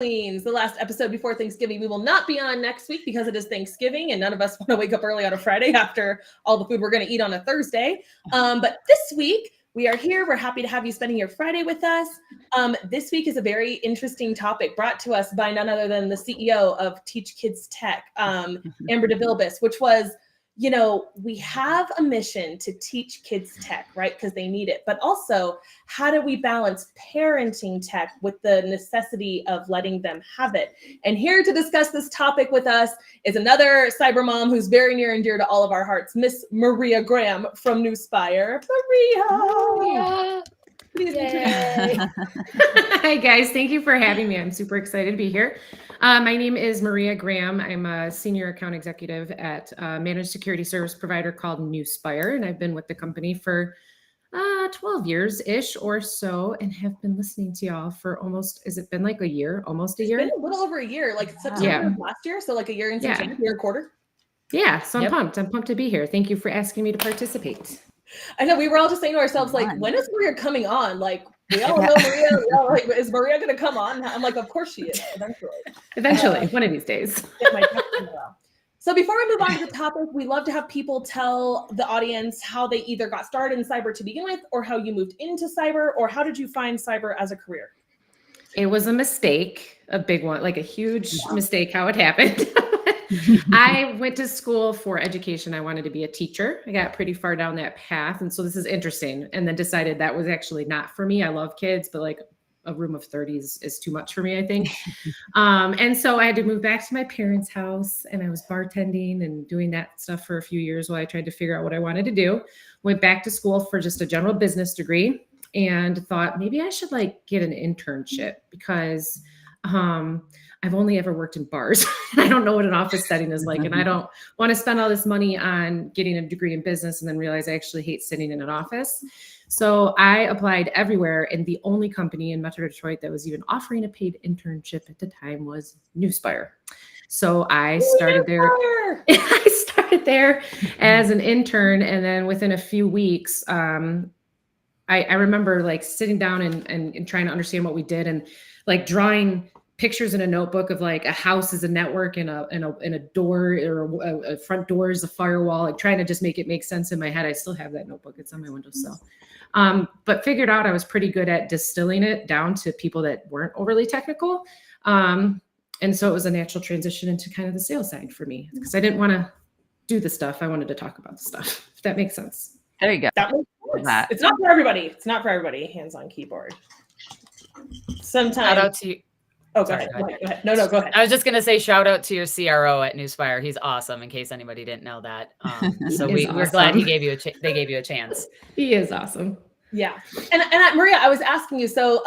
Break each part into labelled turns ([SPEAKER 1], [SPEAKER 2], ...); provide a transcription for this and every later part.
[SPEAKER 1] Queens, the last episode before Thanksgiving. We will not be on next week because it is Thanksgiving and none of us want to wake up early on a Friday after all the food we're going to eat on a Thursday. But this week we are here. We're happy to have you spending your Friday with us. This week is a very interesting topic brought to us by none other than the CEO of Teach Kids Tech, Amber DeVilbiss, which was, you know, we have a mission to teach kids tech, right? Because they need it. But also, how do we balance parenting tech with the necessity of letting them have it? And here to discuss this topic with us is another cyber mom who's very near and dear to all of our hearts, Miss Maria Graham from New Spire. Maria!
[SPEAKER 2] Yay. Hi guys, thank you for having me. I'm super excited to be here. My name is Maria Graham. I'm a senior account executive at a managed security service provider called New Spire, and I've been with the company for 12 years-ish or so, and have been listening to y'all for almost, has it been like a year? Almost a year?
[SPEAKER 1] It's been a little over a year, like September of last year, so like a year and September, year and quarter.
[SPEAKER 2] Yeah, so I'm pumped. I'm pumped to be here. Thank you for asking me to participate.
[SPEAKER 1] I know, we were all just saying to ourselves, like, when is Maria coming on? Like, we all know Maria. We all like, is Maria going to come on? I'm like, of course she is, eventually.
[SPEAKER 2] Eventually, one of these days.
[SPEAKER 1] So before we move on to the topic, we love to have people tell the audience how they either got started in cyber to begin with, or how you moved into cyber, or how did you find cyber as a career?
[SPEAKER 2] It was a mistake, a big one, like a huge mistake how it happened. I went to school for education. I wanted to be a teacher. I got pretty far down that path. And so this is interesting. And then decided that was actually not for me. I love kids, but like a room of 30s is too much for me, I think. And so I had to move back to my parents' house, and I was bartending and doing that stuff for a few years while I tried to figure out what I wanted to do. Went back to school for just a general business degree and thought maybe I should like get an internship because I've only ever worked in bars. I don't know what an office setting is like. And I don't want to spend all this money on getting a degree in business and then realize I actually hate sitting in an office. So I applied everywhere. And the only company in Metro Detroit that was even offering a paid internship at the time was New Spire. So I started there. I started there as an intern. And then within a few weeks, I remember like sitting down and trying to understand what we did and like drawing pictures in a notebook of like a house is a network and a door or a front door is a firewall, like trying to just make it make sense in my head. I still have that notebook. It's on my windowsill. But figured out I was pretty good at distilling it down to people that weren't overly technical. And so it was a natural transition into kind of the sales side for me because I didn't want to do the stuff. I wanted to talk about the stuff, if that makes sense.
[SPEAKER 3] There you go.
[SPEAKER 1] That makes sense. It's not for everybody. It's not for everybody. Hands on keyboard. Sometimes.
[SPEAKER 4] Shout out to you.
[SPEAKER 1] Oh, go ahead. Go ahead. No, go ahead.
[SPEAKER 4] I was just going to say shout out to your CRO at New Spire. He's awesome, in case anybody didn't know that. So we're glad he gave you they gave you a chance.
[SPEAKER 2] He is awesome.
[SPEAKER 1] Yeah. And Maria, I was asking you, so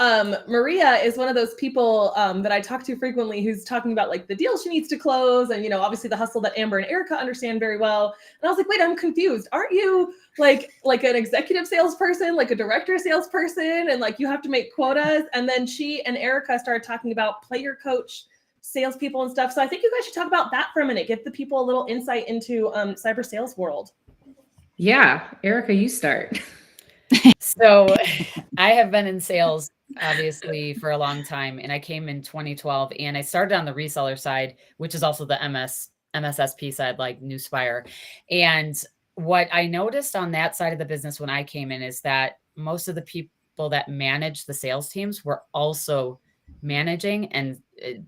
[SPEAKER 1] Maria is one of those people that I talk to frequently who's talking about like the deals she needs to close and, you know, obviously the hustle that Amber and Erica understand very well. And I was like, wait, I'm confused. Aren't you like an executive salesperson, like a director salesperson, and like you have to make quotas? And then she and Erica started talking about player coach salespeople and stuff. So I think you guys should talk about that for a minute. Give the people a little insight into cyber sales world.
[SPEAKER 2] Yeah. Erica, you start.
[SPEAKER 4] So I have been in sales, obviously, for a long time. And I came in 2012 and I started on the reseller side, which is also the MSSP side, like New Spire. And what I noticed on that side of the business when I came in is that most of the people that managed the sales teams were also managing, and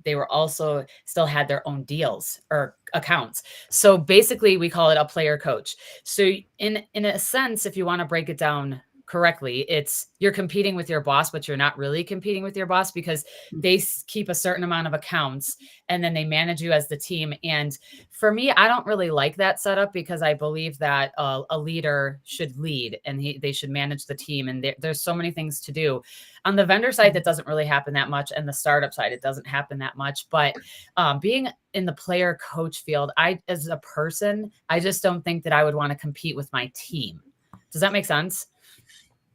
[SPEAKER 4] they were also still had their own deals or accounts. So basically we call it a player coach. So in a sense, if you want to break it down correctly, it's you're competing with your boss, but you're not really competing with your boss because they keep a certain amount of accounts and then they manage you as the team. And for me, I don't really like that setup because I believe that a leader should lead and they should manage the team. And there's so many things to do. On the vendor side, that doesn't really happen that much. And the startup side, it doesn't happen that much. But being in the player coach field, as a person, I just don't think that I would want to compete with my team. Does that make sense?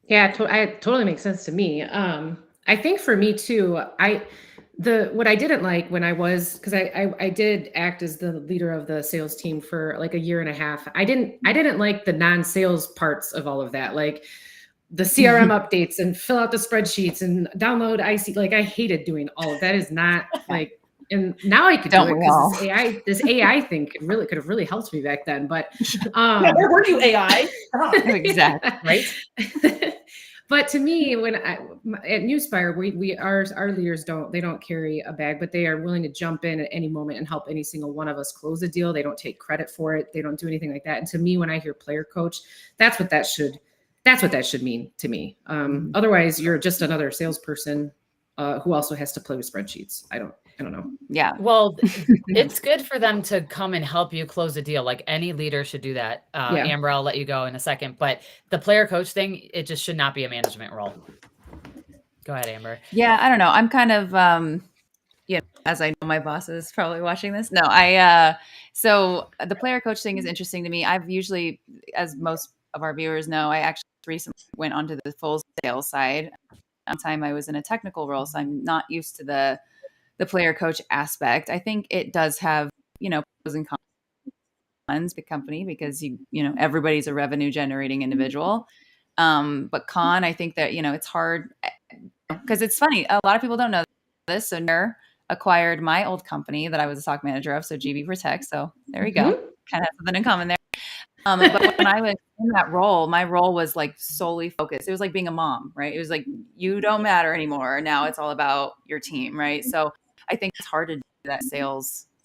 [SPEAKER 2] Yeah, it totally makes sense to me. I think for me too, what I didn't like when I was, because I did act as the leader of the sales team for like a year and a half. I didn't like the non-sales parts of all of that. Like the CRM updates and fill out the spreadsheets and download IC. Like I hated doing all of that. Is not like, and now I could do it because this AI thing could have really helped me back then. But
[SPEAKER 1] where were you, AI?
[SPEAKER 4] Exactly. Right.
[SPEAKER 2] But to me, when at Newspire, our leaders don't carry a bag, but they are willing to jump in at any moment and help any single one of us close a deal. They don't take credit for it. They don't do anything like that. And to me, when I hear player coach, that's what that should mean to me. Otherwise, you're just another salesperson who also has to play with spreadsheets. I don't know.
[SPEAKER 4] Yeah. Well, it's good for them to come and help you close a deal. Like any leader should do that. Amber, I'll let you go in a second, but the player coach thing, it just should not be a management role. Go ahead, Amber.
[SPEAKER 3] Yeah. I don't know. I'm kind of, as I know my boss is probably watching this. No, so the player coach thing is interesting to me. I've usually, as most of our viewers know, I actually recently went onto the full sales side. One time I was in a technical role, so I'm not used to the player coach aspect. I think it does have, pros and cons, the company, because everybody's a revenue generating individual. But con, I think that, it's hard because it's funny. A lot of people don't know this. So NER acquired my old company that I was a SOC manager of. So GB Protect. So there we go. Kind of have something in common there. But when I was in that role, my role was like solely focused. It was like being a mom, right? It was like, you don't matter anymore. Now it's all about your team, right? So I think it's hard to do that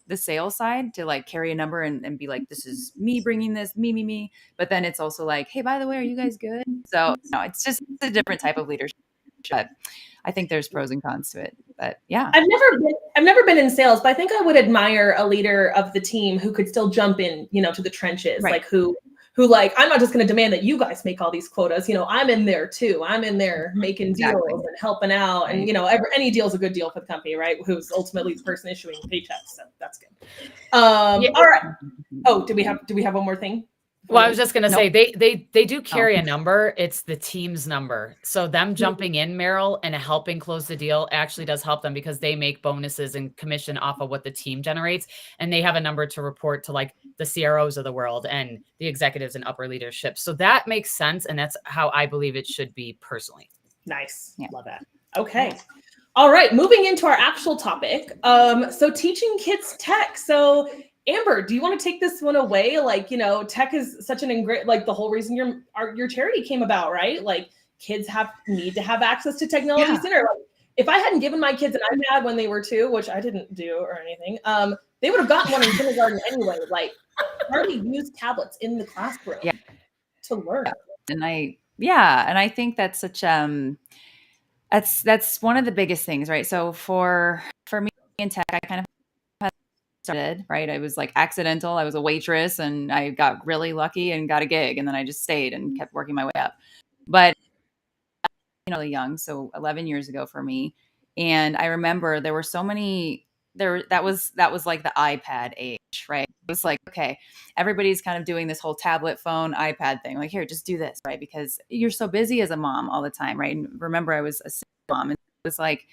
[SPEAKER 3] the sales side, to like carry a number and be like, this is me bringing this, me. But then it's also like, hey, by the way, are you guys good? So no, it's just a different type of leadership. But I think there's pros and cons to it. But yeah,
[SPEAKER 1] I've never been in sales, but I think I would admire a leader of the team who could still jump in, to the trenches, right. Like who like, I'm not just going to demand that you guys make all these quotas. I'm in there too. I'm in there making deals and helping out. And, any deal is a good deal for the company, right? Who's ultimately the person issuing paychecks. So that's good. All right. Oh, do we have one more thing?
[SPEAKER 4] Well, I was just going to say they do carry a number. It's the team's number. So them jumping in, Meryl, and helping close the deal actually does help them because they make bonuses and commission off of what the team generates. And they have a number to report to like the CROs of the world and the executives and upper leadership. So that makes sense. And that's how I believe it should be personally.
[SPEAKER 1] Nice. Yeah. Love that. Okay. All right. Moving into our actual topic. So teaching kids tech. So Amber, do you want to take this one away? Like, tech is such like the whole reason your charity came about, right? Like kids need to have access to technology sooner. Like, if I hadn't given my kids an iPad when they were 2, which I didn't do or anything, they would have gotten one in kindergarten anyway. Like, already use tablets in the classroom to learn.
[SPEAKER 3] And I think that's such that's one of the biggest things, right? So for me in tech, I kind of started, right? I was like accidental. I was a waitress and I got really lucky and got a gig, and then I just stayed and kept working my way up. But really young, so 11 years ago for me. And I remember there were so many that was like the iPad age, right? It was like, okay, everybody's kind of doing this whole tablet, phone, iPad thing. Like, here, just do this, right? Because you're so busy as a mom all the time, right? And remember, I was a single mom, and it was like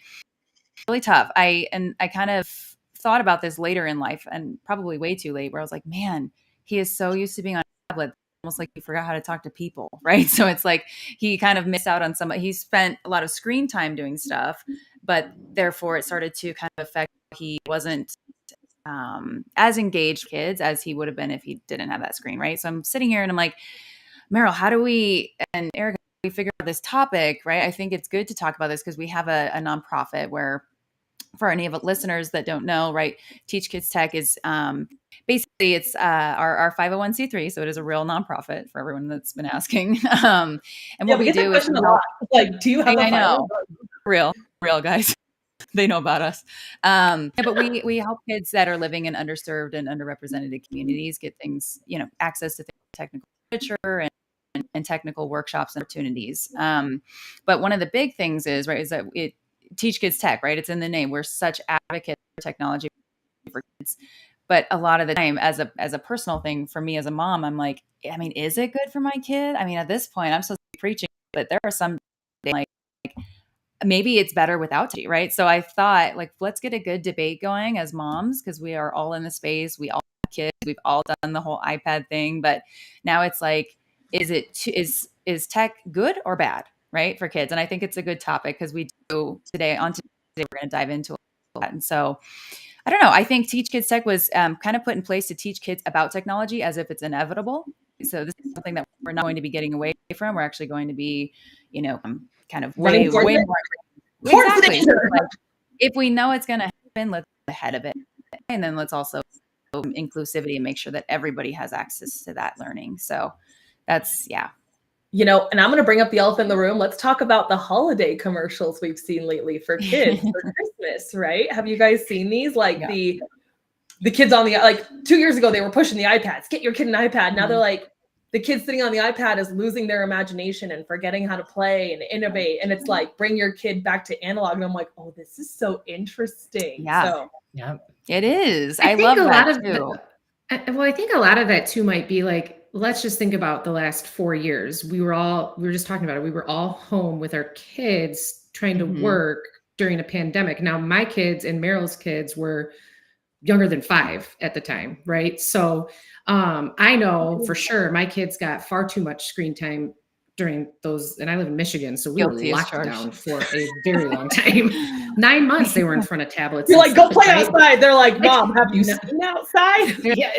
[SPEAKER 3] really tough. I kind of thought about this later in life, and probably way too late, where I was like, man, he is so used to being on a tablet, almost like he forgot how to talk to people, right? So it's like he kind of missed out on he spent a lot of screen time doing stuff, but therefore it started to kind of affect, he wasn't as engaged kids as he would have been if he didn't have that screen, right? So I'm sitting here and I'm like, Meryl, how do we, and Eric, we figure out this topic, right? I think it's good to talk about this because we have a nonprofit where, for any of the listeners that don't know, right, Teach Kids Tech is basically it's our 501c3, so it is a real nonprofit for everyone that's been asking. And what we do is
[SPEAKER 1] like, do you have?
[SPEAKER 3] I know, real guys, they know about us. But we help kids that are living in underserved and underrepresented communities get things, access to technical literature and technical workshops and opportunities. But one of the big things is that it Teach Kids Tech, right? It's in the name. We're such advocates for technology for kids. But a lot of the time, as a personal thing for me as a mom, I'm like, I mean, is it good for my kid? I mean, at this point, I'm supposed to be preaching, but there are some like maybe it's better without it, right? So I thought, like, let's get a good debate going as moms, because we are all in the space. We all have kids. We've all done the whole iPad thing, but now it's like, is is tech good or bad, right, for kids? And I think it's a good topic because we do today we're going to dive into that. And so I don't know. I think Teach Kids Tech was kind of put in place to teach kids about technology as if it's inevitable. So this is something that we're not going to be getting away from. We're actually going to be, kind of way more. Exactly. So, like, if we know it's going to happen, let's get ahead of it. And then let's also inclusivity and make sure that everybody has access to that learning. So that's, yeah.
[SPEAKER 1] And I'm going to bring up the elephant in the room. Let's talk about the holiday commercials we've seen lately for kids for Christmas, right? Have you guys seen these? Like the kids on the, 2 years ago, they were pushing the iPads. Get your kid an iPad. Now they're like, the kid sitting on the iPad is losing their imagination and forgetting how to play and innovate. And it's like, bring your kid back to analog. And I'm like, oh, this is so interesting.
[SPEAKER 3] Yeah.
[SPEAKER 1] So,
[SPEAKER 4] Yeah,
[SPEAKER 3] it is. I love that too.
[SPEAKER 2] I think a lot of that too might be like, let's just think about the last 4 years. We were just talking about it. We were all home with our kids trying to work during a pandemic. Now my kids and Meryl's kids were younger than 5 at the time. Right. So I know for sure my kids got far too much screen time during those, and I live in Michigan, so we were locked down for a very long time. 9 months they were in front of tablets.
[SPEAKER 1] You're like, go play outside. They're like, Mom, have you seen outside?
[SPEAKER 2] Yeah,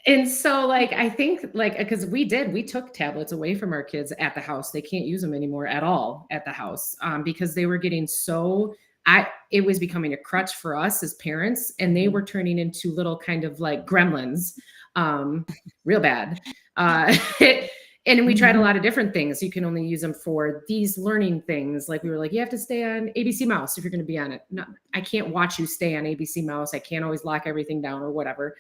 [SPEAKER 2] and so I think because we took tablets away from our kids at the house. They can't use them anymore at all at the house because they were getting it was becoming a crutch for us as parents, and they were turning into little kind of like gremlins, real bad. And we tried a lot of different things. You can only use them for these learning things. Like we were like, you have to stay on ABC Mouse if you're going to be on it. No, I can't watch you stay on ABC Mouse. I can't always lock everything down or whatever.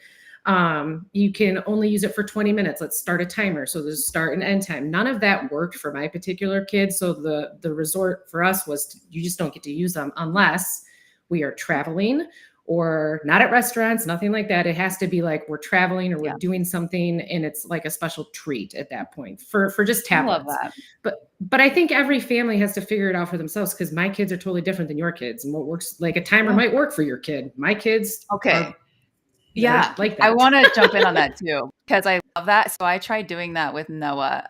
[SPEAKER 2] You can only use it for 20 minutes. Let's start a timer. So there's a start and end time. None of that worked for my particular kids. So the resort for us was you just don't get to use them unless we are traveling or not at restaurants, nothing like that. It has to be like we're traveling or we're doing something, and it's like a special treat at that point for just tablets.
[SPEAKER 3] I love that.
[SPEAKER 2] But I think every family has to figure it out for themselves, because my kids are totally different than your kids, and what works like a timer might work for your kid. My kids
[SPEAKER 3] like that.
[SPEAKER 2] I
[SPEAKER 3] want to jump in on that too, because I love that. So I tried doing that with Noah.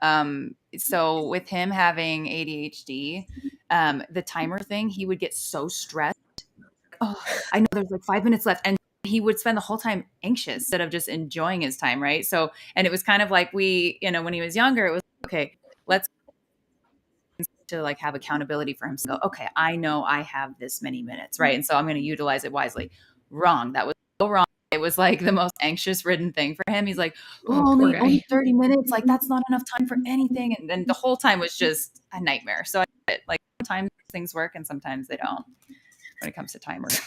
[SPEAKER 3] So with him having ADHD, the timer thing, he would get so stressed. Oh, I know there's like 5 minutes left. And he would spend the whole time anxious instead of just enjoying his time. Right. So, and it was kind of like when he was younger, it was okay, let's to like have accountability for himself. Okay, I know I have this many minutes. Right. And so I'm going to utilize it wisely. Wrong. That was so wrong. It was like the most anxious ridden thing for him. He's like, only 30 minutes. Like that's not enough time for anything. And then the whole time was just a nightmare. So sometimes things work and sometimes they don't when it comes to timers.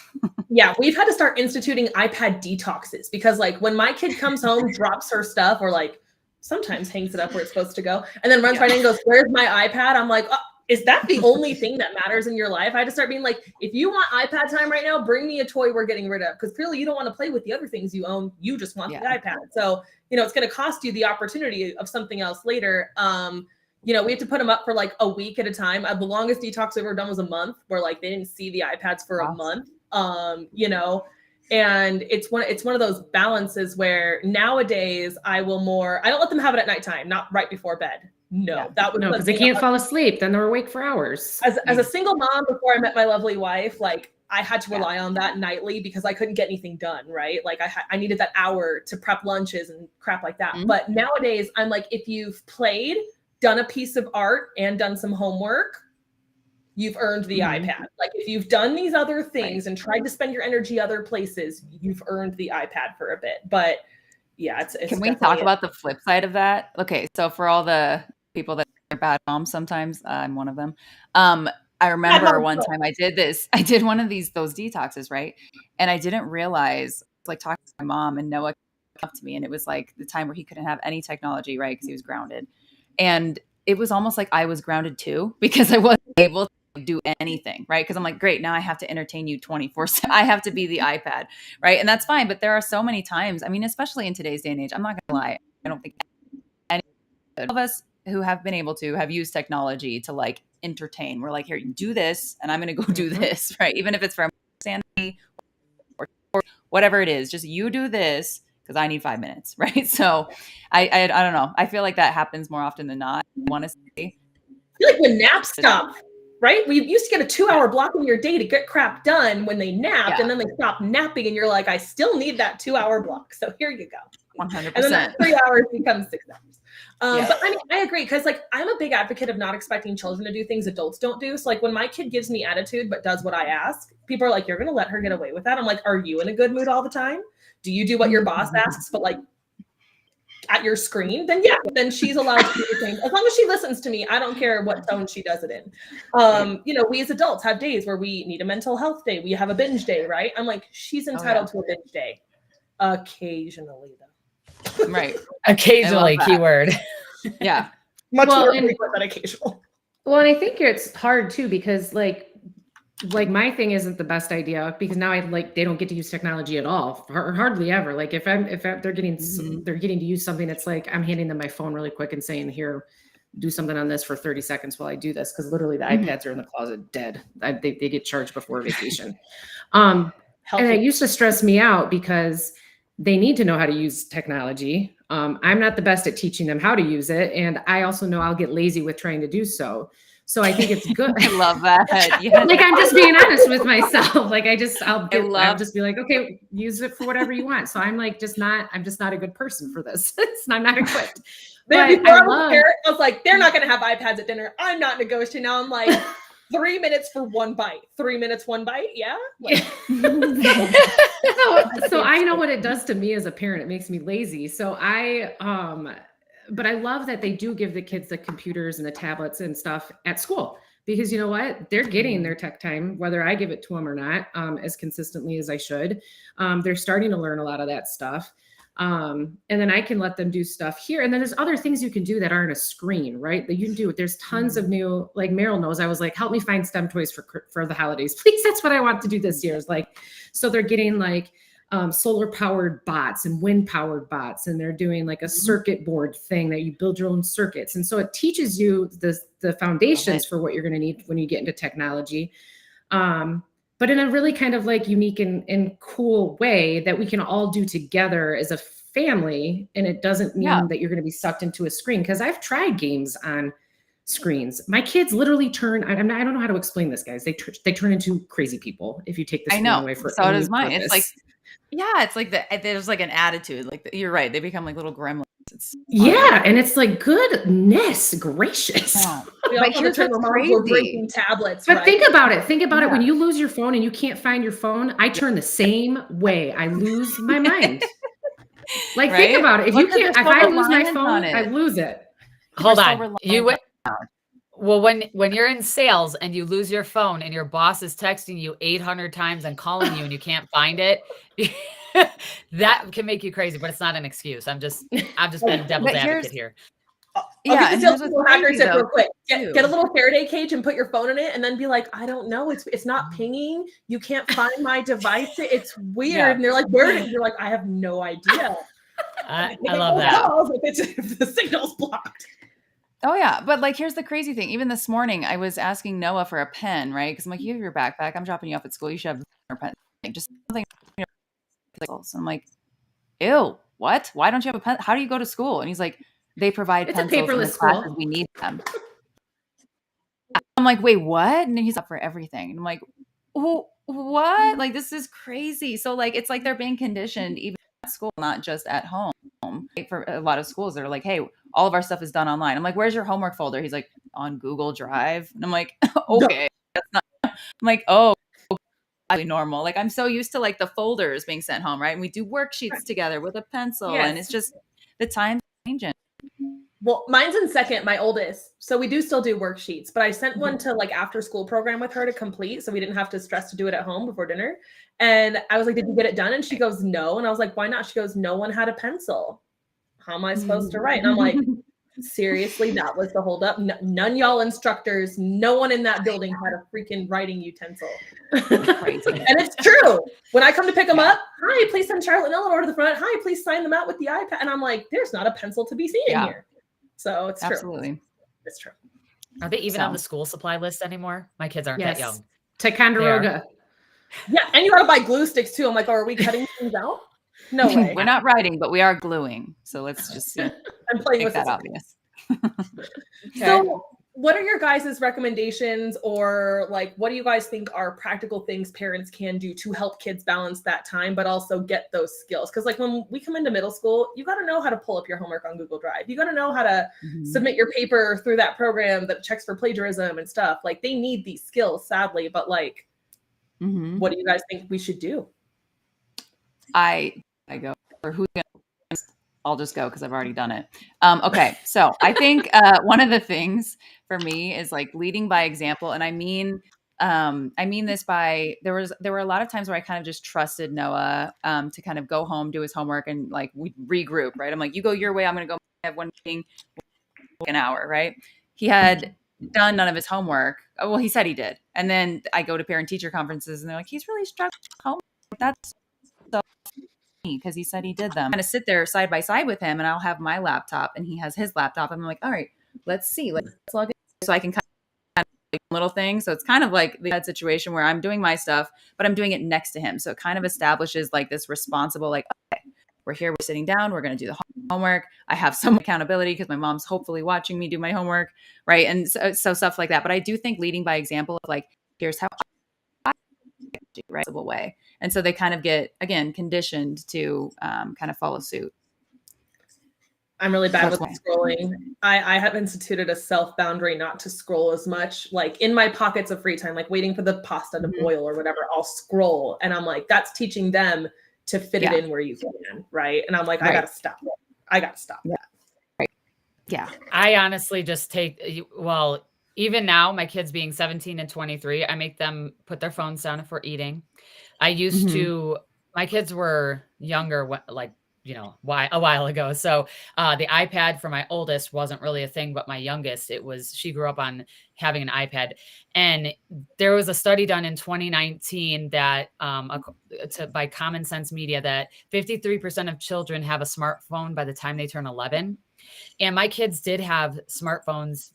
[SPEAKER 1] Yeah, we've had to start instituting iPad detoxes, because like when my kid comes home, drops her stuff, or like sometimes hangs it up where it's supposed to go, and then runs right in and goes, where's my iPad? I'm like, is that the only thing that matters in your life? I had to start being like, if you want iPad time right now, bring me a toy we're getting rid of, because clearly you don't want to play with the other things you own. You just want the iPad. So, it's going to cost you the opportunity of something else later. We have to put them up for like a week at a time. The longest detox we've ever done was a month, where like they didn't see the iPads for a month. And it's one of those balances where nowadays I don't let them have it at nighttime, not right before bed. No, that would
[SPEAKER 2] because they can't fall asleep. Then they're awake for hours.
[SPEAKER 1] As a single mom before I met my lovely wife, like I had to rely on that nightly because I couldn't get anything done. Right. Like I needed that hour to prep lunches and crap like that. Mm-hmm. But nowadays I'm like, if you've played, done a piece of art and done some homework, you've earned the iPad. Like if you've done these other things and tried to spend your energy other places, you've earned the iPad for a bit. But yeah, it's
[SPEAKER 3] Can we talk about the flip side of that? Okay. So for all the people that are bad moms, sometimes I'm one of them. I remember one time I did one of those detoxes, right? And I didn't realize, like talking to my mom, and Noah came up to me, and it was like the time where he couldn't have any technology, right? Because he was grounded. And it was almost like I was grounded too, because I wasn't able to do anything, right? Because I'm like, great, now I have to entertain you 24/7. I have to be the iPad, right? And that's fine. But there are so many times, I mean, especially in today's day and age, I'm not going to lie, I don't think any of us who have been able to have used technology to like entertain. We're like, here, you do this, and I'm going to go do this, right? Even if it's for sanity or whatever it is, just you do this, because I need 5 minutes, right? So I don't know. I feel like that happens more often than not. I want to say,
[SPEAKER 1] I feel like when naps stop, right? We used to get a 2-hour block in your day to get crap done when they napped, and then they stopped napping, and you're like, I still need that 2-hour block. So here you go.
[SPEAKER 3] 100%.
[SPEAKER 1] And then that 3 hours becomes 6 hours. But I mean, I agree, because like I'm a big advocate of not expecting children to do things adults don't do. So like when my kid gives me attitude but does what I ask, people are like, you're gonna let her get away with that? I'm like, are you in a good mood all the time? Do you do what your boss asks, but like at your screen? Then yeah, then she's allowed to do the thing. As long as she listens to me, I don't care what tone she does it in. You know, we as adults have days where we need a mental health day. We have a binge day, right? I'm like, she's entitled to a binge day. Occasionally though.
[SPEAKER 3] Right.
[SPEAKER 4] Occasionally, keyword.
[SPEAKER 3] Yeah.
[SPEAKER 1] Much more frequent than occasional.
[SPEAKER 2] Well, and I think it's hard too, because like my thing isn't the best idea, because now they don't get to use technology at all, or hardly ever. Like if they're getting to use something, it's like I'm handing them my phone really quick and saying, here, do something on this for 30 seconds while I do this. Cause literally the iPads are in the closet dead. They get charged before vacation. And it used to stress me out because they need to know how to use technology. I'm not the best at teaching them how to use it. And I also know I'll get lazy with trying to do so. So I think it's good.
[SPEAKER 3] I love that. Yeah.
[SPEAKER 2] Like, I'm just being honest with myself. Like I'll just be like, okay, use it for whatever you want. So I'm just not a good person for this. I'm not equipped.
[SPEAKER 1] Before I was like, they're not going to have iPads at dinner. I'm not negotiating. Now I'm like, 3 minutes for one bite. 3 minutes, one bite. Yeah. Like,
[SPEAKER 2] so I know what it does to me as a parent. It makes me lazy. So but I love that they do give the kids the computers and the tablets and stuff at school, because you know what? They're getting their tech time, whether I give it to them or not, as consistently as I should. They're starting to learn a lot of that stuff. And then I can let them do stuff here. And then there's other things you can do that aren't a screen, right? That you can do. There's tons of new, like Meryl knows, I was like, help me find STEM toys for the holidays. Please, that's what I want to do this year. Is like, so they're getting like solar powered bots and wind powered bots. And they're doing like a circuit board thing that you build your own circuits. And so it teaches you the foundations for what you're going to need when you get into technology. But in a really kind of like unique and cool way that we can all do together as a family. And it doesn't mean that you're going to be sucked into a screen. Because I've tried games on screens. My kids literally turn, I don't know how to explain this, guys. They turn into crazy people if you take the screen away for
[SPEAKER 3] so
[SPEAKER 2] any
[SPEAKER 3] does mine.
[SPEAKER 2] purpose.
[SPEAKER 3] It's like, it's like there's like an attitude. Like you're right. They become like little gremlins.
[SPEAKER 2] And it's like, goodness gracious.
[SPEAKER 3] Wow.
[SPEAKER 1] but here's what's crazy. We're breaking tablets.
[SPEAKER 2] But think about it. Think about it. When you lose your phone and you can't find your phone, I turn the same way. I lose my mind. Like, think about it. If I lose my phone, I lose it.
[SPEAKER 4] Hold on. Well, when you're in sales and you lose your phone and your boss is texting you 800 times and calling you and you can't find it, that can make you crazy, but it's not an excuse. I've just been devil's advocate here.
[SPEAKER 1] And here's what's crazy, tip real quick. Get a little Faraday cage and put your phone in it, and then be like, I don't know, it's not pinging. You can't find my device. It's weird. And they're like, where? And you're like, I have no idea.
[SPEAKER 4] I love that.
[SPEAKER 1] If the signal's blocked.
[SPEAKER 3] Oh yeah, but like here's the crazy thing. Even this morning, I was asking Noah for a pen, right? Because I'm like, you have your backpack. I'm dropping you off at school. You should have a pen. Just something. So I'm like, ew, what? Why don't you have a pen? How do you go to school? And he's like, they provide pencils in the classes. We need them. I'm like, wait, what? And then he's up for everything. And I'm like, oh, what? Like this is crazy. So like it's like they're being conditioned even at school, not just at home. For a lot of schools, they're like, hey, all of our stuff is done online. I'm like, where's your homework folder? He's like, on Google Drive. And I'm like, okay. That's not. I'm like, oh, normal. Like I'm so used to like the folders being sent home, right? And we do worksheets together with a pencil, and it's just the time's changing.
[SPEAKER 1] Well, mine's in second, my oldest. So we do still do worksheets, but I sent one to like after school program with her to complete, so we didn't have to stress to do it at home before dinner. And I was like, did you get it done? And she goes, no. And I was like, why not? She goes, no one had a pencil. How am I supposed to write? And I'm like, seriously, that was the holdup. None y'all instructors, no one in that building had a freaking writing utensil.
[SPEAKER 3] Crazy.
[SPEAKER 1] And it's true. When I come to pick them up, hi, please send Charlotte and Eleanor to the front. Hi, please sign them out with the iPad. And I'm like, there's not a pencil to be seen in here. So it's true.
[SPEAKER 3] Absolutely.
[SPEAKER 1] It's true.
[SPEAKER 4] Are they even on the school supply list anymore? My kids aren't that young.
[SPEAKER 2] Ticonderoga.
[SPEAKER 1] Yeah, and you got to buy glue sticks too. I'm like, are we cutting things out? No way.
[SPEAKER 3] We're not writing, but we are gluing. So let's just
[SPEAKER 1] I'm playing
[SPEAKER 3] make
[SPEAKER 1] with
[SPEAKER 3] that
[SPEAKER 1] this.
[SPEAKER 3] obvious.
[SPEAKER 1] So what are your guys' recommendations, or like, what do you guys think are practical things parents can do to help kids balance that time, but also get those skills? Because like when we come into middle school, you got to know how to pull up your homework on Google Drive. You got to know how to submit your paper through that program that checks for plagiarism and stuff. Like they need these skills, sadly, but like, what do you guys think we should do?
[SPEAKER 3] I go, or who's gonna? I'll just go because I've already done it. Okay, so I think one of the things for me is like leading by example, and I mean this by there were a lot of times where I kind of just trusted Noah to kind of go home, do his homework, and like we regroup. Right, I'm like, you go your way, I'm gonna go have one meeting, an hour. Right, he had done none of his homework. Oh, well, he said he did, and then I go to parent teacher conferences, and they're like, he's really struggling with homework. That's because he said he did them. I'm going to sit there side by side with him, and I'll have my laptop and he has his laptop. And I'm like, all right, let's see. Let's log in so I can kind of like little things. So it's kind of like that situation where I'm doing my stuff, but I'm doing it next to him. So it kind of establishes like this responsible, like, okay, we're here, we're sitting down, we're going to do the homework. I have some accountability because my mom's hopefully watching me do my homework. Right. And so stuff like that. But I do think leading by example of like, here's how I do, right? Way. And so they kind of get, again, conditioned to kind of follow suit.
[SPEAKER 1] I'm really bad with scrolling. I have instituted a self-boundary not to scroll as much. Like in my pockets of free time, like waiting for the pasta to boil or whatever, I'll scroll. And I'm like, that's teaching them to fit it in where you can, right? And I'm like, I gotta stop it. I gotta stop that.
[SPEAKER 3] Right. Yeah.
[SPEAKER 4] I honestly just take, well, even now, my kids being 17 and 23, I make them put their phones down if we're eating. I used to, my kids were younger, like, you know, a while ago. So the iPad for my oldest wasn't really a thing, but my youngest, she grew up on having an iPad. And there was a study done in 2019 that by Common Sense Media that 53% of children have a smartphone by the time they turn 11. And my kids did have smartphones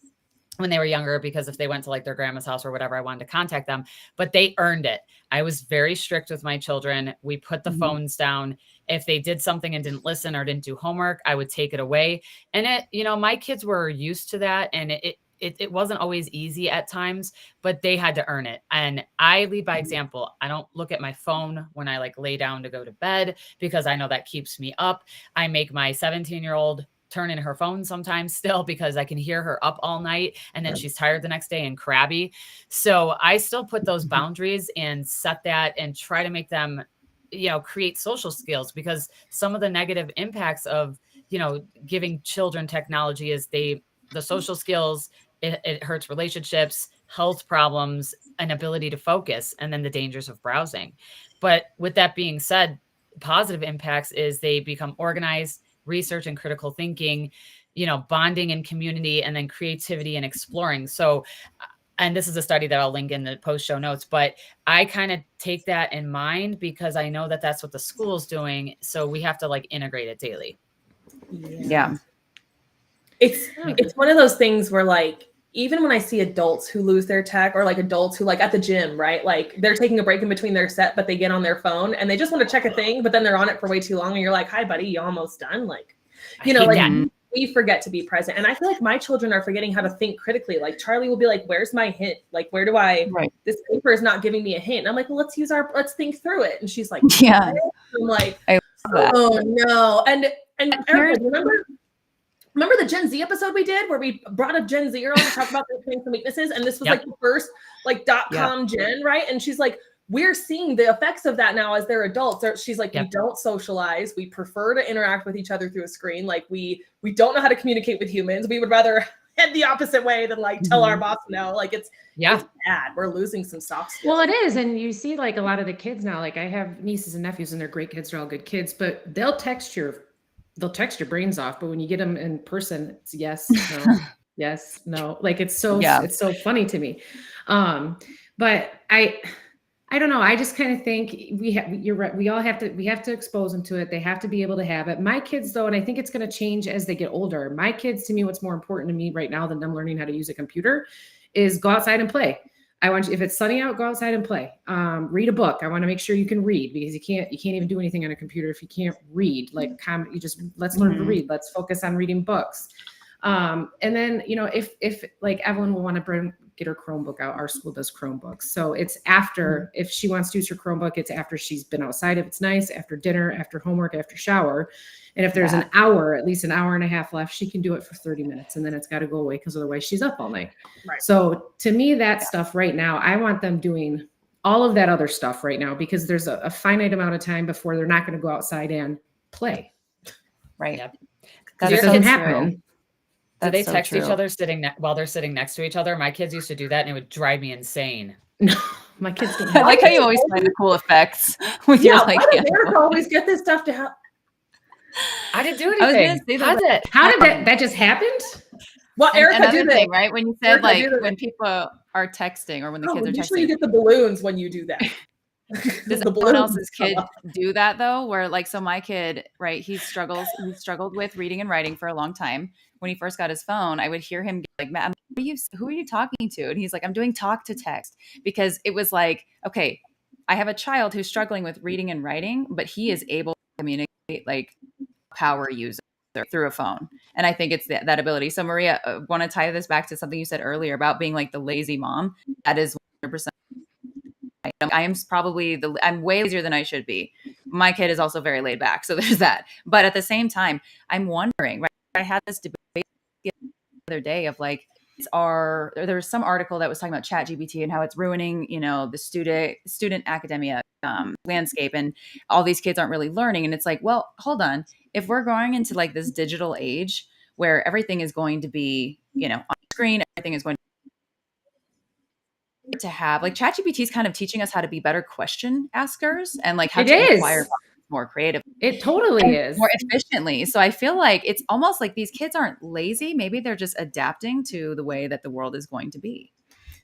[SPEAKER 4] when they were younger, because if they went to like their grandma's house or whatever, I wanted to contact them, but they earned it. I was very strict with my children. We put the phones down. If they did something and didn't listen or didn't do homework, I would take it away. And it, you know, my kids were used to that. And it wasn't always easy at times, but they had to earn it. And I lead by example. I don't look at my phone when I like lay down to go to bed, because I know that keeps me up. I make my 17-year-old turn in her phone sometimes still, because I can hear her up all night and then she's tired the next day and crabby. So I still put those boundaries and set that and try to make them, you know, create social skills, because some of the negative impacts of, you know, giving children technology is the social skills, it hurts relationships, health problems, and ability to focus, and then the dangers of browsing. But with that being said, positive impacts is they become organized, research and critical thinking, you know, bonding and community, and then creativity and exploring. So, and this is a study that I'll link in the post show notes, but I kind of take that in mind because I know that that's what the school's doing. So we have to like integrate it daily.
[SPEAKER 3] Yeah.
[SPEAKER 1] It's one of those things where like, even when I see adults who lose their tech, or like adults who like at the gym, right? Like they're taking a break in between their set, but they get on their phone and they just want to check a thing, but then they're on it for way too long. And you're like, hi buddy, you almost done? Like, you know, like we forget to be present. And I feel like my children are forgetting how to think critically. Like Charlie will be like, where's my hint? Like, where do this paper is not giving me a hint. And I'm like, well, let's think through it. And she's like, yeah. I'm like, oh no. And Erica, remember the Gen Z episode we did where we brought up Gen Zer on to talk about their strengths and weaknesses? And this was like the first like .com gen, right? And she's like, we're seeing the effects of that now as they're adults. She's like, we don't socialize. We prefer to interact with each other through a screen. Like we don't know how to communicate with humans. We would rather head the opposite way than like tell our boss no. Like it's bad. We're losing some soft skills.
[SPEAKER 2] Well, it is. And you see like a lot of the kids now, like I have nieces and nephews and they're great kids. They're all good kids, but they'll text your brains off. But when you get them in person, it's yes, no, yes, no. Like it's so funny to me. But I don't know. I just kind of think you're right. We have to expose them to it. They have to be able to have it. My kids though, and I think it's going to change as they get older. My kids, to me, what's more important to me right now than them learning how to use a computer is go outside and play. I want you, if it's sunny out, go outside and play. Read a book. I want to make sure you can read, because you can't even do anything on a computer if you can't read. Like, you just, let's learn to read. Let's focus on reading books. And then, if like Evelyn will want to get her Chromebook out, our school does Chromebooks. So it's after, if she wants to use her Chromebook, it's after she's been outside, if it's nice, after dinner, after homework, after shower. And if there's an hour, at least an hour and a half left, she can do it for 30 minutes, and then it's got to go away, because otherwise she's up all night.
[SPEAKER 1] Right.
[SPEAKER 2] So to me, that stuff right now, I want them doing all of that other stuff right now, because there's a finite amount of time before they're not going to go outside and play.
[SPEAKER 3] Right.
[SPEAKER 4] Yep.
[SPEAKER 2] That doesn't happen.
[SPEAKER 4] Do they text each other while they're sitting next to each other? My kids used to do that, and it would drive me insane.
[SPEAKER 2] No, my kids don't.
[SPEAKER 3] I like how you always find the cool effects with your
[SPEAKER 1] why does Erica always get this stuff to happen?
[SPEAKER 4] I didn't do anything.
[SPEAKER 2] How did that just happened?
[SPEAKER 1] Well, Erica,
[SPEAKER 3] another
[SPEAKER 1] do
[SPEAKER 3] thing, right? When you said
[SPEAKER 1] Erica,
[SPEAKER 3] when people are texting, or when the kids are
[SPEAKER 1] usually
[SPEAKER 3] texting,
[SPEAKER 1] you get the balloons when you do that.
[SPEAKER 3] does someone else's kid do that though? Where like, so my kid, right? He struggled with reading and writing for a long time. When he first got his phone, I would hear him like, "Matt, who are you talking to?" And he's like, "I'm doing talk to text," because it was like, okay, I have a child who's struggling with reading and writing, but he is able to communicate like power user through a phone. And I think it's that ability. So Maria, want to tie this back to something you said earlier about being like the lazy mom. That is 100%. I am probably I'm way lazier than I should be. My kid is also very laid back. So there's that. But at the same time, I'm wondering, right? I had this debate the other day of like, there was some article that was talking about ChatGPT and how it's ruining, the student academia landscape, and all these kids aren't really learning. And it's like, well, hold on. If we're going into like this digital age where everything is going to be, on screen, everything is going to have like ChatGPT is kind of teaching us how to be better question askers and like how to inquire more creative.
[SPEAKER 2] It totally is.
[SPEAKER 3] More efficiently. So I feel like it's almost like these kids aren't lazy. Maybe they're just adapting to the way that the world is going to be.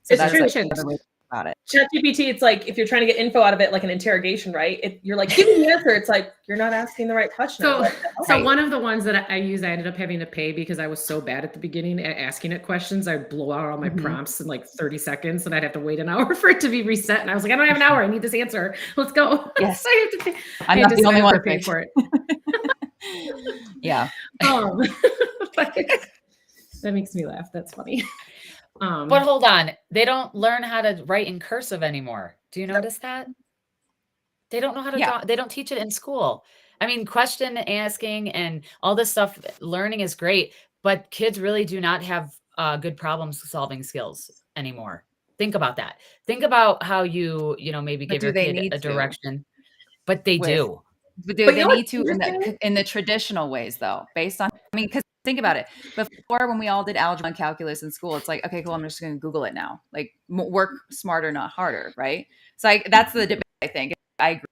[SPEAKER 3] So
[SPEAKER 1] it's
[SPEAKER 3] that's
[SPEAKER 1] true.
[SPEAKER 3] like another way to think about it.
[SPEAKER 1] ChatGPT, it's like if you're trying to get info out of it, like an interrogation, right? You're like, give me the answer. It's like, you're not asking the right question.
[SPEAKER 2] So one of the ones that I use, I ended up having to pay because I was so bad at the beginning at asking it questions. I blow out all my prompts in like 30 seconds, and I'd have to wait an hour for it to be reset. And I was like, I don't have an hour. I need this answer. Let's go.
[SPEAKER 3] Yes.
[SPEAKER 2] So I have to pay.
[SPEAKER 3] I'm not the only one to
[SPEAKER 2] pay for it.
[SPEAKER 3] Yeah.
[SPEAKER 2] That makes me laugh. That's funny.
[SPEAKER 4] But hold on, they don't learn how to write in cursive anymore. Do you notice that? They don't know how to draw. They don't teach it in school. I mean, question asking and all this stuff, learning is great, but kids really do not have good problem solving skills anymore. Think about that. Think about how you maybe give your kid a direction, but they do.
[SPEAKER 3] But do they need to in the traditional ways though, based on, because think about it. Before, when we all did algebra and calculus in school, it's like, okay, cool, I'm just going to Google it now. Like, work smarter, not harder, right? So that's the debate, I think. I agree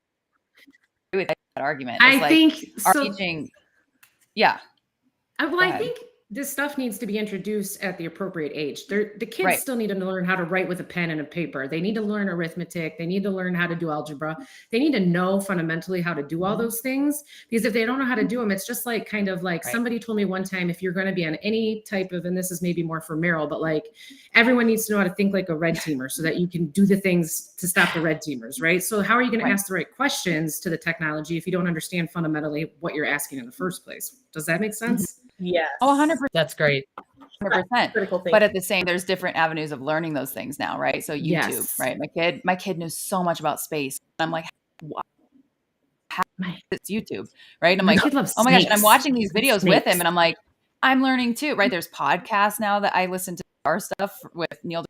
[SPEAKER 3] with that argument.
[SPEAKER 2] I think
[SPEAKER 3] our teaching, yeah.
[SPEAKER 2] Well, I think this stuff needs to be introduced at the appropriate age. The kids still need to learn how to write with a pen and a paper. They need to learn arithmetic. They need to learn how to do algebra. They need to know fundamentally how to do all those things, because if they don't know how to do them, it's just like kind of like somebody told me one time, if you're going to be on any type of, and this is maybe more for Meryl, but like everyone needs to know how to think like a red teamer so that you can do the things to stop the red teamers, right? So how are you going to ask the right questions to the technology if you don't understand fundamentally what you're asking in the first place? Does that make sense?
[SPEAKER 1] Yes.
[SPEAKER 3] Oh, 100%.
[SPEAKER 4] That's great.
[SPEAKER 3] 100%.
[SPEAKER 1] Critical thing.
[SPEAKER 3] But at the same, there's different avenues of learning those things now, right? So YouTube, right? My kid knows so much about space. I'm like, how it's YouTube, right? And I'm like, oh my gosh, and I'm watching these videos with him, and I'm like, I'm learning too, right? There's podcasts now that I listen to our stuff with Neil.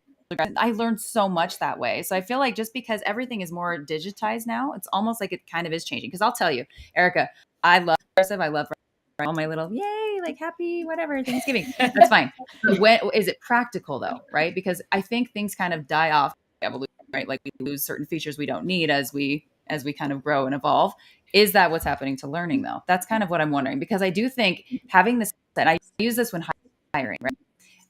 [SPEAKER 3] I learned so much that way. So I feel like just because everything is more digitized now, it's almost like it kind of is changing. Because I'll tell you, Erica, I love progressive. I love all my little yay, like happy whatever Thanksgiving. That's fine. When is it practical though, right? Because I think things kind of die off evolution, right? Like we lose certain features we don't need as we kind of grow and evolve. Is that what's happening to learning though? That's kind of what I'm wondering, because I do think having this, and I use this when hiring, right?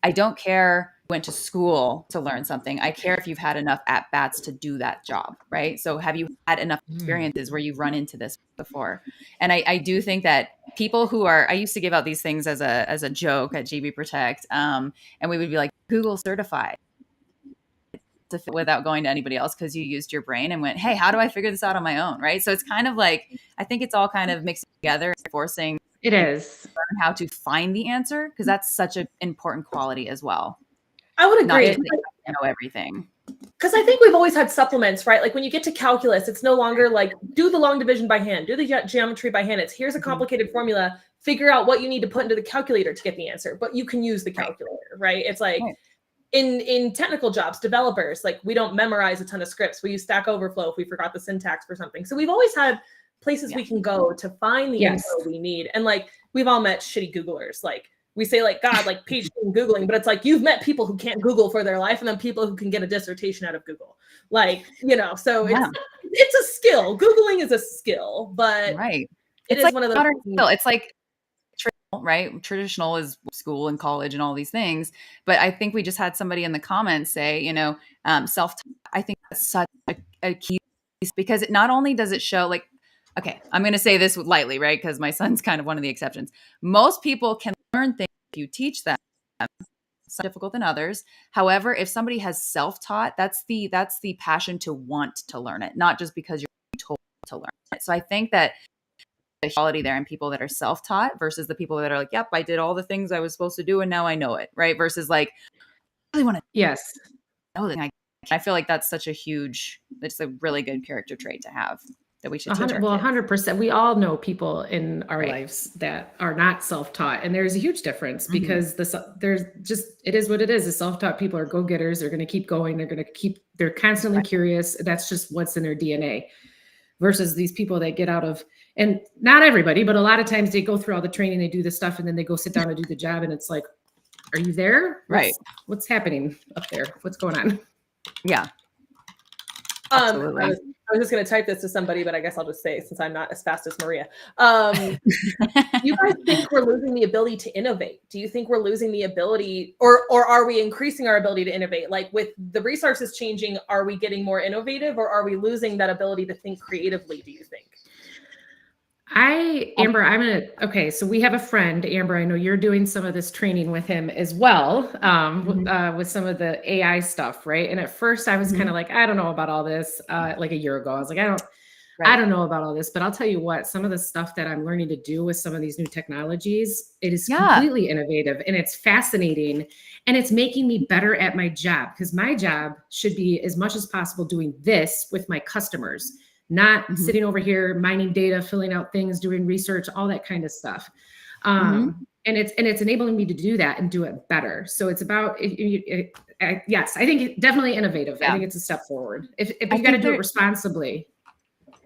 [SPEAKER 3] I don't care went to school to learn something. I care if you've had enough at-bats to do that job, right? So have you had enough experiences where you've run into this before? And I do think that people who are, I used to give out these things as a joke at GB Protect, and we would be like, Google certified. without going to anybody else because you used your brain and went, hey, how do I figure this out on my own? Right. So it's kind of like, I think it's all kind of mixed together, forcing
[SPEAKER 2] It is.
[SPEAKER 3] learn how to find the answer, because that's such an important quality as well.
[SPEAKER 1] I would
[SPEAKER 3] Not
[SPEAKER 1] agree.
[SPEAKER 3] just that you know everything.
[SPEAKER 1] Because I think we've always had supplements, right? Like when you get to calculus, it's no longer like do the long division by hand, do the geometry by hand. It's here's a complicated formula, figure out what you need to put into the calculator to get the answer, but you can use the calculator, right? It's like in technical jobs, developers, like we don't memorize a ton of scripts. We use Stack Overflow if we forgot the syntax for something. So we've always had places we can go to find the info we need. And like we've all met shitty Googlers, like we say like, God, like PhD in Googling, but it's like, you've met people who can't Google for their life and then people who can get a dissertation out of Google. Like, you know, so it's a skill. Googling is a skill, but
[SPEAKER 3] it's
[SPEAKER 1] is
[SPEAKER 3] like
[SPEAKER 1] one of those
[SPEAKER 3] modern skill. It's like, right? Traditional is school and college and all these things. But I think we just had somebody in the comments say, you know, self-taught. I think that's such a key piece, because it not only does it show like, okay, I'm going to say this lightly, right? Because my son's kind of one of the exceptions. Most people can learn things if you teach them. Some difficult than others. However, if somebody has self-taught, that's the passion to want to learn it, not just because you're told to learn it. So I think that the quality there in people that are self-taught versus the people that are like, yep, I did all the things I was supposed to do and now I know it, right? Versus like, I really want to know that. I feel like that's such a huge, it's a really good character trait to have that we should teach our kids.
[SPEAKER 2] 100%. We all know people in our lives that are not self-taught, and there's a huge difference because it is what it is. The self-taught people are go-getters. They're going to keep going. They're constantly curious. That's just what's in their DNA. Versus these people that get out of, and not everybody, but a lot of times they go through all the training, they do the stuff, and then they go sit down and do the job, and it's like, are you there? What's happening up there? What's going on?
[SPEAKER 3] Yeah. Absolutely.
[SPEAKER 1] I was just going to type this to somebody, but I guess I'll just say, since I'm not as fast as Maria, do you guys think we're losing the ability to innovate? Do you think we're losing the ability, or are we increasing our ability to innovate? Like with the resources changing, are we getting more innovative, or are we losing that ability to think creatively, do you think?
[SPEAKER 2] Amber, so we have a friend, Amber, I know you're doing some of this training with him as well, with some of the AI stuff, right? And at first I was kind of like, I don't know about all this, like a year ago. I was like, I don't know about all this, but I'll tell you what, some of the stuff that I'm learning to do with some of these new technologies, it is completely innovative and it's fascinating, and it's making me better at my job, because my job should be as much as possible doing this with my customers, not sitting over here mining data, filling out things, doing research, all that kind of stuff. And it's enabling me to do that and do it better. So it's about, yes, I think it's definitely innovative. I think it's a step forward if you got to do it responsibly.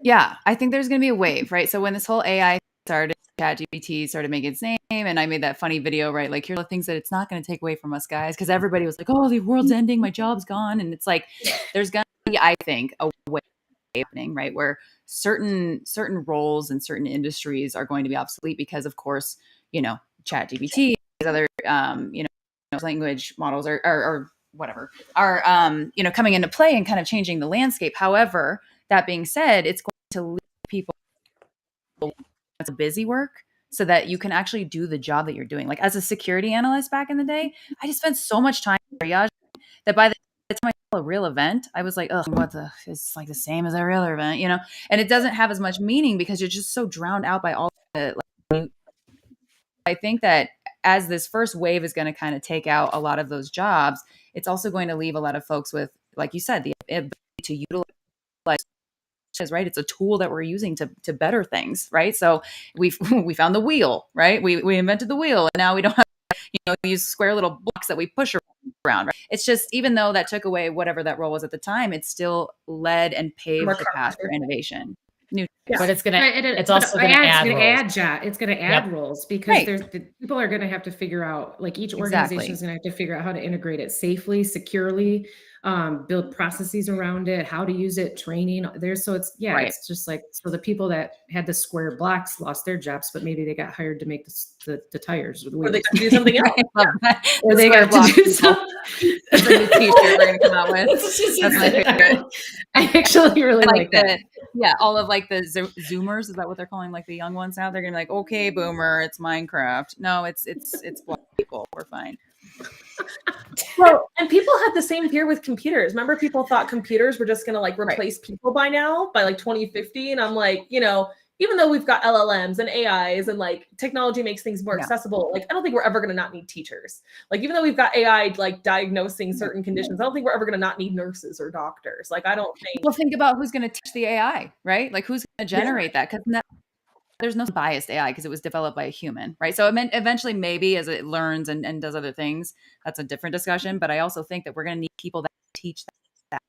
[SPEAKER 3] Yeah, I think there's going to be a wave, right? So when this whole AI started, ChatGPT started making its name, and I made that funny video, right? Like, here are the things that it's not going to take away from us, guys, because everybody was like, oh, the world's ending, my job's gone. And it's like, there's going to be, I think, a wave happening, right, where certain roles and certain industries are going to be obsolete because, of course, you know, ChatGPT, other language models or whatever are coming into play and kind of changing the landscape. However, that being said, it's going to leave people that's busy work so that you can actually do the job that you're doing. Like as a security analyst back in the day, I just spent so much time triage that by the time I saw a real event, I was like, oh, it's like the same as every other event, you know? And it doesn't have as much meaning because you're just so drowned out by all the, I think that as this first wave is going to kind of take out a lot of those jobs, it's also going to leave a lot of folks with, like you said, the ability to utilize, right? It's a tool that we're using to better things, right? So we found the wheel, right? We invented the wheel, and now we don't have, use square little blocks that we push around, right? It's just, even though that took away whatever that role was at the time, it still led and paved the path for innovation.
[SPEAKER 4] But it's also going to add
[SPEAKER 2] it's going to add roles, because people are going to have to figure out, like each organization is going to have to figure out how to integrate it safely, securely, build processes around it, how to use it, training there. So it's just like, so the people that had the square blocks lost their jobs, but maybe they got hired to make the tires or the wheels.
[SPEAKER 1] Or they got to do something else.
[SPEAKER 2] Or they got to do something.
[SPEAKER 3] That's a new t-shirt we're going to come out with. That's my favorite.
[SPEAKER 2] I actually really like that.
[SPEAKER 3] Yeah, all of like the Zoomers, is that what they're calling like the young ones now? They're gonna be like, okay, boomer, it's Minecraft. No, it's black people. We're fine.
[SPEAKER 1] Well, and people had the same fear with computers. Remember, people thought computers were just going to like replace people by now, by like 2050. And I'm like, even though we've got LLMs and AIs and like technology makes things more accessible, like I don't think we're ever going to not need teachers. Like even though we've got AI like diagnosing certain conditions, I don't think we're ever going to not need nurses or doctors. Like I don't think.
[SPEAKER 3] Well, think about who's going to teach the AI, right? Like who's going to generate that? Because there's no biased AI because it was developed by a human, right? So eventually maybe as it learns and does other things, that's a different discussion. But I also think that we're going to need people that teach that.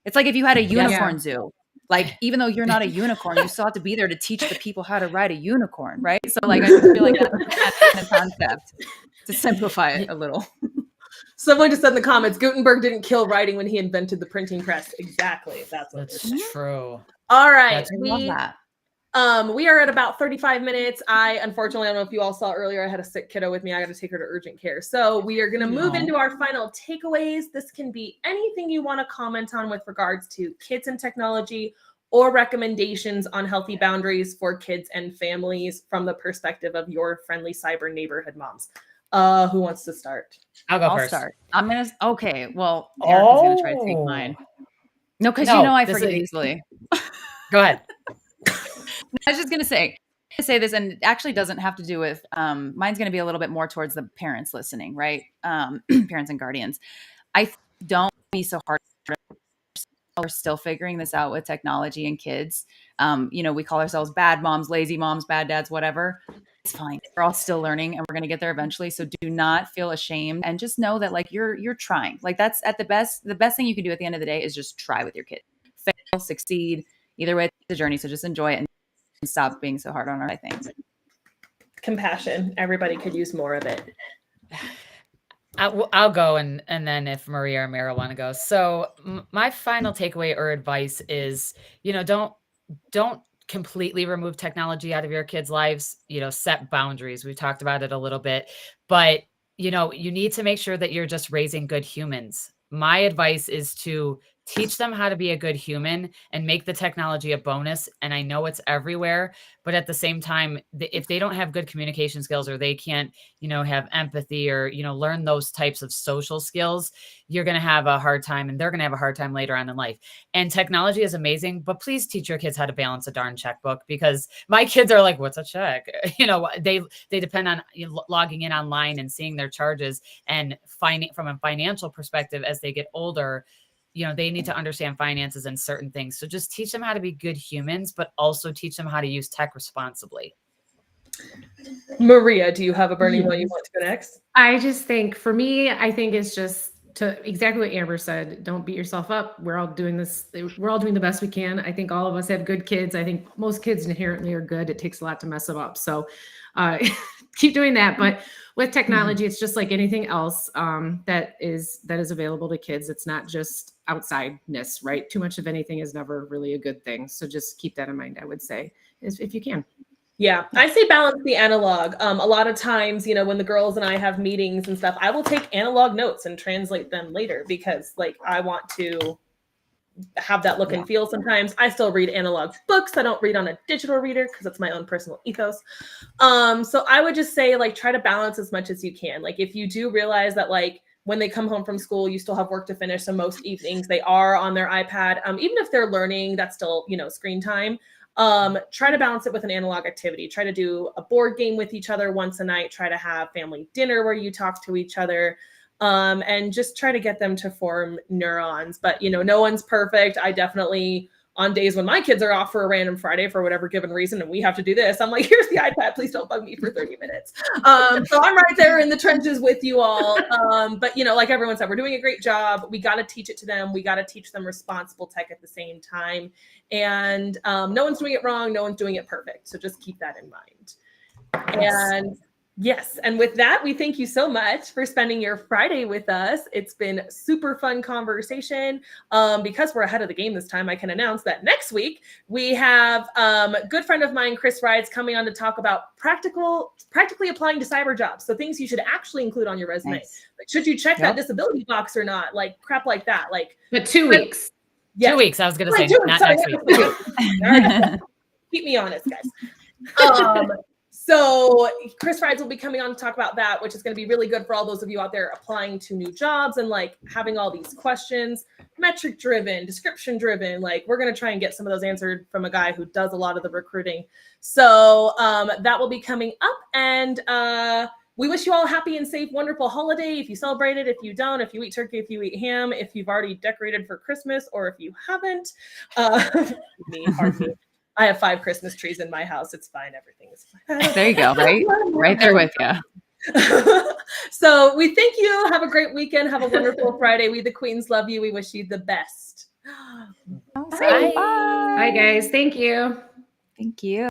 [SPEAKER 3] It's like if you had a unicorn zoo. Like, even though you're not a unicorn, you still have to be there to teach the people how to ride a unicorn, right? So, like, I feel like that's the concept to simplify it a little.
[SPEAKER 1] Someone just said in the comments, Gutenberg didn't kill writing when he invented the printing press. Exactly. That's
[SPEAKER 4] true.
[SPEAKER 1] All right.
[SPEAKER 3] We
[SPEAKER 1] are at about 35 minutes. Unfortunately, I don't know if you all saw earlier, I had a sick kiddo with me. I got to take her to urgent care. So we are going to move into our final takeaways. This can be anything you want to comment on with regards to kids and technology or recommendations on healthy boundaries for kids and families from the perspective of your friendly cyber neighborhood moms. Who wants to start?
[SPEAKER 4] I'll first.
[SPEAKER 3] Start. Okay. Well, Erica's going to try to take mine. No, because I forget easily.
[SPEAKER 4] Go ahead.
[SPEAKER 3] I was just going to say this, and it actually doesn't have to do with, mine's going to be a little bit more towards the parents listening, right? Parents and guardians. Don't be so hard. We're still figuring this out with technology and kids. We call ourselves bad moms, lazy moms, bad dads, whatever. It's fine. We're all still learning and we're going to get there eventually. So do not feel ashamed and just know that like you're trying. Like that's the best thing you can do at the end of the day is just try with your kid. Fail, succeed. Either way, it's a journey. So just enjoy it and stop being so hard on her, I think.
[SPEAKER 1] Compassion. Everybody could use more of it.
[SPEAKER 4] I'll go and then if Maria or Mara want to go. So my final takeaway or advice is, don't completely remove technology out of your kids' lives, set boundaries. We talked about it a little bit, but you need to make sure that you're just raising good humans. My advice is to teach them how to be a good human and make the technology a bonus. And I know it's everywhere, but at the same time, if they don't have good communication skills or they can't, have empathy or, learn those types of social skills, you're going to have a hard time and they're going to have a hard time later on in life. And technology is amazing, but please teach your kids how to balance a darn checkbook because my kids are like, what's a check? They depend on logging in online and seeing their charges and from a financial perspective as they get older. They need to understand finances and certain things. So just teach them how to be good humans, but also teach them how to use tech responsibly.
[SPEAKER 1] Maria, do you have a burning one you want to go next?
[SPEAKER 2] I just think for me, I think it's just to exactly what Amber said. Don't beat yourself up. We're all doing this. We're all doing the best we can. I think all of us have good kids. I think most kids inherently are good. It takes a lot to mess them up. So keep doing that. But with technology, it's just like anything else that is available to kids. It's not just outsideness, right? Too much of anything is never really a good thing. So just keep that in mind, I would say, if you can.
[SPEAKER 1] Yeah, I say balance the analog. A lot of times, when the girls and I have meetings and stuff, I will take analog notes and translate them later because like I want to have that look and feel. Sometimes I still read analog books. I don't read on a digital reader because that's my own personal ethos. So I would just say like try to balance as much as you can. Like if you do realize that like when they come home from school, you still have work to finish. So most evenings they are on their iPad. Even if they're learning, that's still, screen time. Try to balance it with an analog activity. Try to do a board game with each other once a night. Try to have family dinner where you talk to each other. And just try to get them to form neurons. But, no one's perfect. I definitely, on days when my kids are off for a random Friday for whatever given reason, and we have to do this, I'm like, here's the iPad. Please don't bug me for 30 minutes. So I'm right there in the trenches with you all. But, like everyone said, we're doing a great job. We got to teach it to them. We got to teach them responsible tech at the same time. And no one's doing it wrong. No one's doing it perfect. So just keep that in mind. And yes. And with that, we thank you so much for spending your Friday with us. It's been super fun conversation. Because we're ahead of the game this time, I can announce that next week we have a good friend of mine, Chris Rides, coming on to talk about practically applying to cyber jobs. So things you should actually include on your resume. Nice. Like, should you check that disability box or not? Like crap like that.
[SPEAKER 2] But 2 weeks.
[SPEAKER 4] Yes. 2 weeks. I was going to say, not next week.
[SPEAKER 1] Keep me honest, guys. So Chris Rides will be coming on to talk about that, which is going to be really good for all those of you out there applying to new jobs and like having all these questions, metric driven, description driven. Like we're going to try and get some of those answered from a guy who does a lot of the recruiting. So that will be coming up, and we wish you all a happy and safe, wonderful holiday. If you celebrate it, if you don't, if you eat turkey, if you eat ham, if you've already decorated for Christmas, or if you haven't. Pardon me. I have 5 Christmas trees in my house. It's fine. Everything is fine.
[SPEAKER 3] There you go. Right there with you.
[SPEAKER 1] So we thank you. Have a great weekend. Have a wonderful Friday. We, the Queens, love you. We wish you the best.
[SPEAKER 3] Bye.
[SPEAKER 2] Bye, guys. Thank you.
[SPEAKER 3] Thank you.